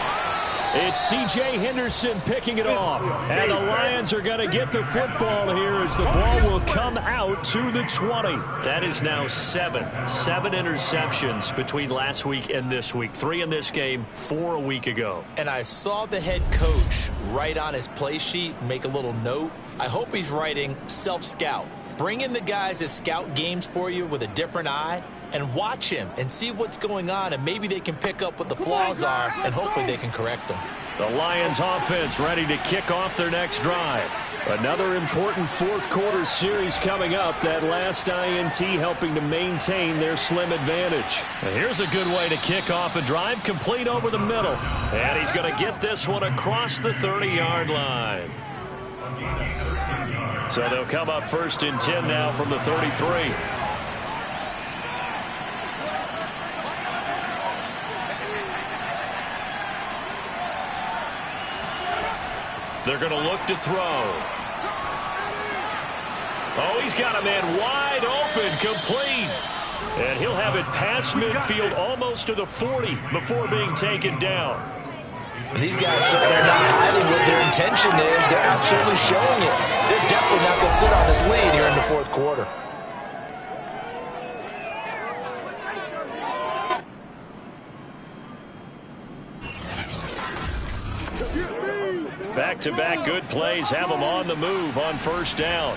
It's C.J. Henderson picking it off. And the Lions are going to get the football here as the ball will come out to the 20. That is now 7 interceptions between last week and this week. 3 in this game, 4 a week ago. And I saw the head coach write on his play sheet, make a little note. I hope he's writing self-scout. Bring in the guys that scout games for you with a different eye and watch him and see what's going on, and maybe they can pick up what the flaws are, and hopefully they can correct them. The Lions offense ready to kick off their next drive. Another important 4th quarter series coming up. That last INT helping to maintain their slim advantage. And here's a good way to kick off a drive, complete over the middle. And he's going to get this one across the 30-yard line. So they'll come up 1st and 10 now from the 33. They're going to look to throw. Oh, he's got a man wide open, complete. And he'll have it past midfield almost to the 40 before being taken down. These guys, sir, they're not hiding what their intention is. They're absolutely showing it. They're definitely not going to sit on this lead here in the 4th quarter. Back-to-back good plays have them on the move on 1st down.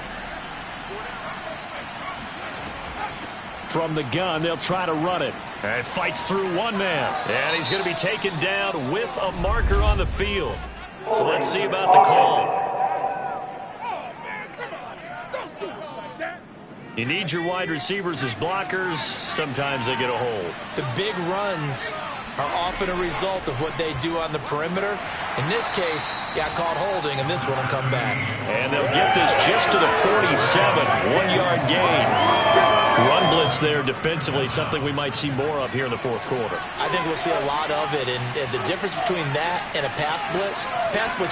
From the gun, they'll try to run it. And fights through one man. And he's going to be taken down with a marker on the field. So let's see about the call. You need your wide receivers as blockers. Sometimes they get a hold. The big runs are often a result of what they do on the perimeter. In this case, got caught holding, and this one will come back. And they'll get this just to the 47, 1-yard gain. Run blitz there defensively, something we might see more of here in the fourth quarter. I think we'll see a lot of it, and the difference between that and a pass blitz,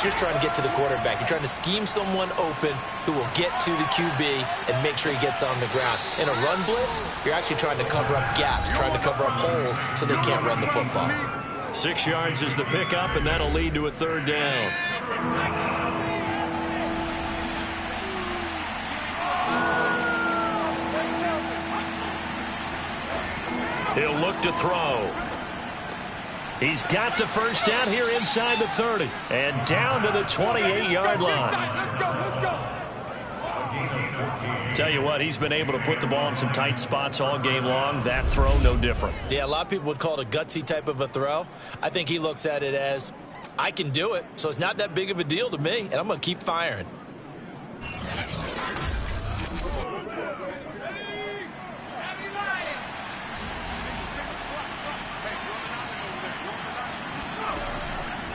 you're trying to get to the quarterback. You're trying to scheme someone open who will get to the QB and make sure he gets on the ground. In a run blitz, you're actually trying to cover up gaps, trying to cover up holes so they can't run the football. 6 yards is the pickup, and that'll lead to a third down. He'll look to throw. He's got the first down here inside the 30 and down to the 28-yard line. Let's go. Tell you what, he's been able to put the ball in some tight spots all game long. That throw, no different. Yeah, a lot of people would call it a gutsy type of a throw. I think he looks at it as, I can do it, so it's not that big of a deal to me, and I'm going to keep firing.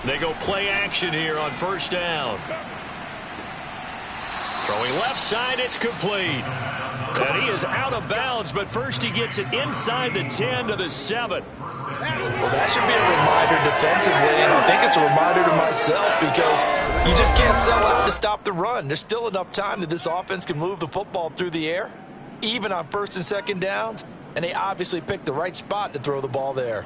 They go play action here on first down. Throwing left side, it's complete. And he is out of bounds, but first he gets it inside the 10 to the 7. Well, that should be a reminder defensively, and I think it's a reminder to myself because you just can't sell out to stop the run. There's still enough time that this offense can move the football through the air, even on first and second downs, and they obviously picked the right spot to throw the ball there.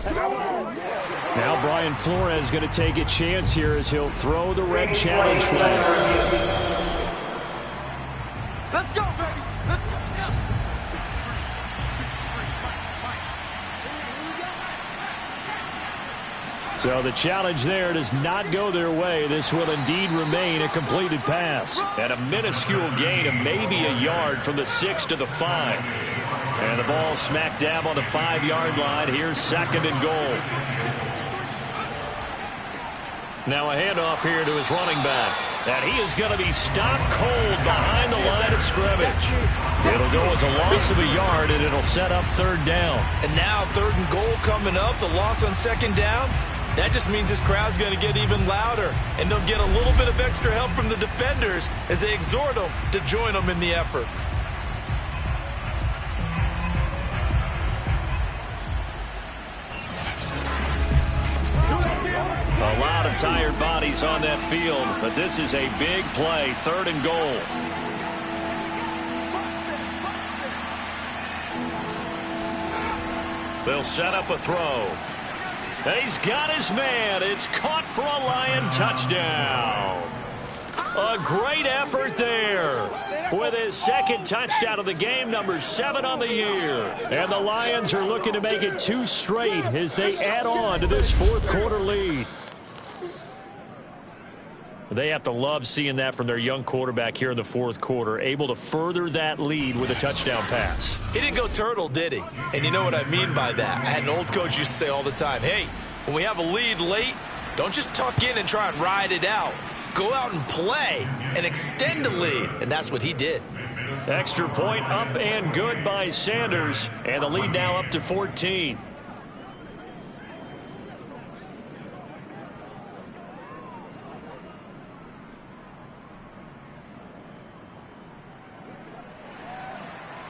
Now Brian Flores is going to take a chance here as he'll throw the red challenge flag. Let's go, baby. Let's go. So the challenge there does not go their way. This will indeed remain a completed pass. And a minuscule gain of maybe a yard from the 6 to the 5. And the ball smack dab on the 5-yard line. Here's second and goal. Now a handoff here to his running back. And he is going to be stopped cold behind the line of scrimmage. It'll go as a loss of a yard, and it'll set up third down. And now third and goal coming up. The loss on second down. That just means this crowd's going to get even louder. And they'll get a little bit of extra help from the defenders as they exhort them to join them in the effort. A lot of tired bodies on that field, but this is a big play, third and goal. They'll set up a throw. And he's got his man. It's caught for a Lion touchdown. A great effort there. With his second touchdown of the game, number 7 on the year. And the Lions are looking to make it 2 straight as they add on to this fourth quarter lead. They have to love seeing that from their young quarterback here in the fourth quarter, able to further that lead with a touchdown pass. He didn't go turtle, did he? And you know what I mean by that. I had an old coach used to say all the time, hey, when we have a lead late, don't just tuck in and try and ride it out. Go out and play and extend the lead. And that's what he did. Extra point up and good by Sanders. And the lead now up to 14.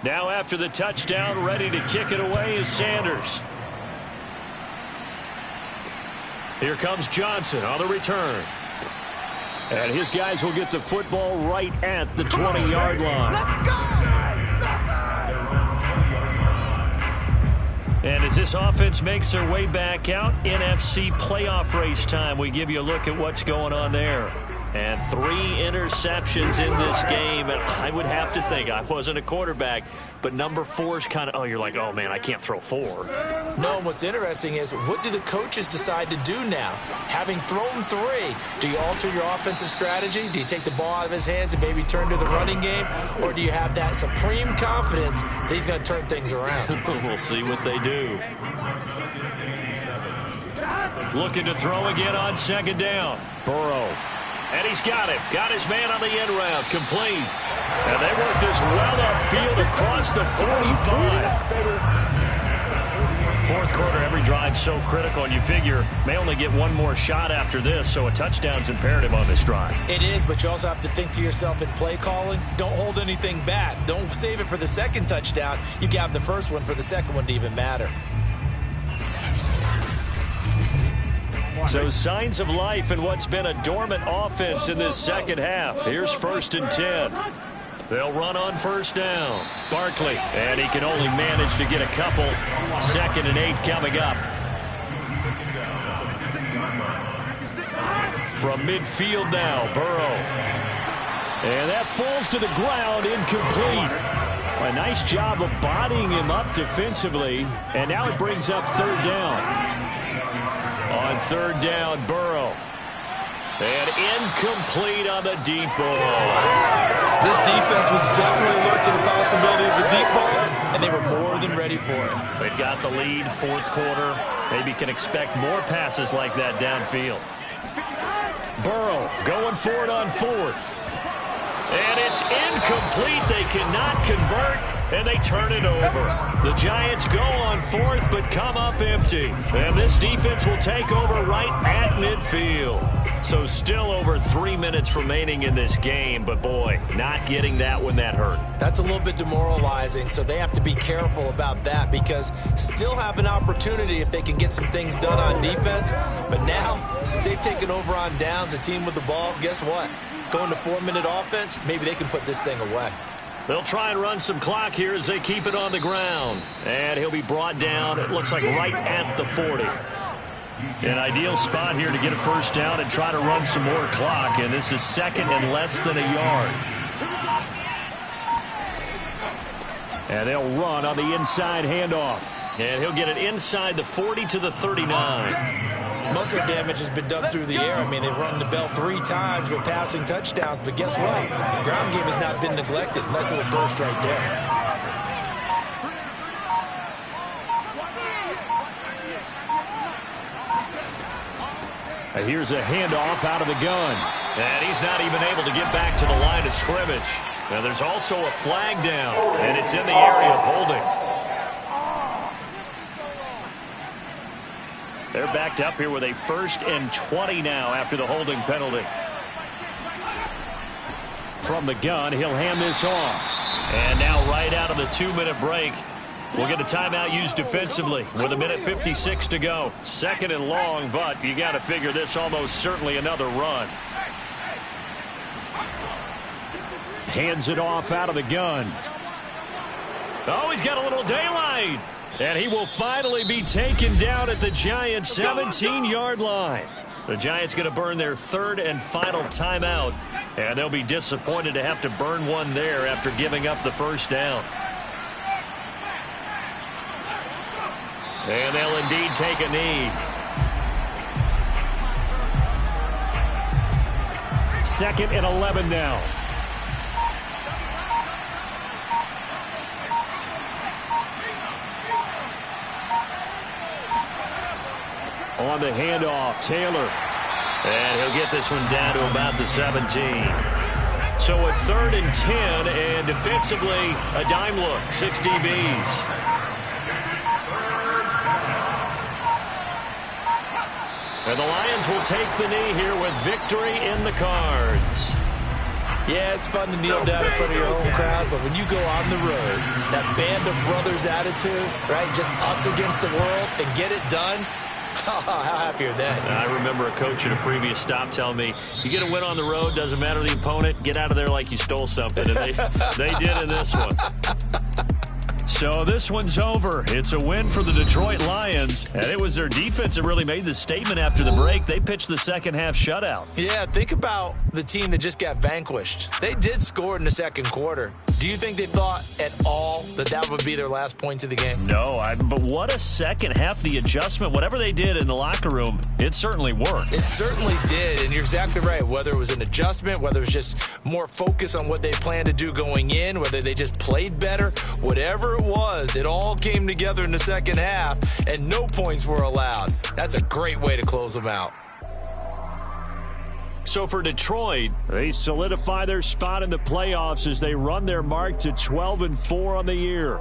Now after the touchdown, ready to kick it away is Sanders. Here comes Johnson on the return. And his guys will get the football right at the 20-yard line. Let's go! And as this offense makes their way back out, NFC playoff race time, we give you a look at what's going on there. And 3 interceptions in this game. And I would have to think, I wasn't a quarterback, but number 4 is kind of, oh, you're like, oh, man, I can't throw 4. No, and what's interesting is what do the coaches decide to do now? Having thrown 3, do you alter your offensive strategy? Do you take the ball out of his hands and maybe turn to the running game? Or do you have that supreme confidence that he's going to turn things around? We'll see what they do. Looking to throw again on second down. Burrow. And he's got him. Got his man on the end route. Complete. And they work this well upfield across the 45. Fourth quarter, every drive so critical, and you figure may only get one more shot after this, so a touchdown's imperative on this drive. It is, but you also have to think to yourself in play calling, don't hold anything back. Don't save it for the second touchdown. You got the first one for the second one to even matter. So signs of life in what's been a dormant offense in this second half. Here's 1st and 10. They'll run on first down. Barkley, and he can only manage to get a couple. 2nd and 8 coming up. From midfield now, Burrow. And that falls to the ground, incomplete. A nice job of bodying him up defensively, and now it brings up 3rd down. On 3rd down, Burrow. And incomplete on the deep ball. This defense was definitely alert to the possibility of the deep ball, and they were more than ready for it. They've got the lead, 4th quarter. Maybe can expect more passes like that downfield. Burrow going for it on 4th. And it's incomplete. They cannot convert, and they turn it over. The Giants go on 4th, but come up empty. And this defense will take over right at midfield. So still over 3 minutes remaining in this game, but boy, not getting that when that hurt. That's a little bit demoralizing, so they have to be careful about that because still have an opportunity if they can get some things done on defense. But now, since they've taken over on downs, a team with the ball, guess what? Going to 4-minute offense, maybe they can put this thing away. They'll try and run some clock here as they keep it on the ground. And he'll be brought down, it looks like right at the 40. An ideal spot here to get a first down and try to run some more clock. And this is 2nd and less than a yard. And they'll run on the inside handoff. And he'll get it inside the 40 to the 39. Most of the damage has been done through the air. I mean, they've run the bell 3 times with passing touchdowns, but guess what? Ground game has not been neglected. Nice little burst right there. And here's a handoff out of the gun. And he's not even able to get back to the line of scrimmage. Now there's also a flag down, and it's in the area of holding. They're backed up here with a 1st and 20 now after the holding penalty. From the gun, he'll hand this off. And now right out of the 2-minute break, we'll get a timeout used defensively with 1:56 to go. 2nd and long, but you got to figure this almost certainly another run. Hands it off out of the gun. Oh, he's got a little daylight. And he will finally be taken down at the Giants' 17-yard line. The Giants going to burn their 3rd and final timeout, and they'll be disappointed to have to burn one there after giving up the first down. And they'll indeed take a knee. 2nd and 11 now. On the handoff, Taylor. And he'll get this one down to about the 17. So a 3rd and 10, and defensively, a dime look, 6 DBs. And the Lions will take the knee here with victory in the cards. Yeah, it's fun to kneel down in front of your home crowd, but when you go on the road, that band of brothers attitude, right, just us against the world, and get it done, how happy are they? I remember a coach at a previous stop telling me, you get a win on the road, doesn't matter the opponent, get out of there like you stole something. And they did in this one. So this one's over. It's a win for the Detroit Lions, and it was their defense that really made the statement after the break. They pitched the second half shutout. Yeah, think about the team that just got vanquished. They did score in the second quarter. Do you think they thought at all that that would be their last points of the game? No, but what a second half. The adjustment, whatever they did in the locker room, it certainly worked. It certainly did, and you're exactly right. Whether it was an adjustment, whether it was just more focus on what they planned to do going in, whether they just played better, whatever it was, it all came together in the second half, and no points were allowed. That's a great way to close them out. So for Detroit, they solidify their spot in the playoffs as they run their mark to 12-4 on the year.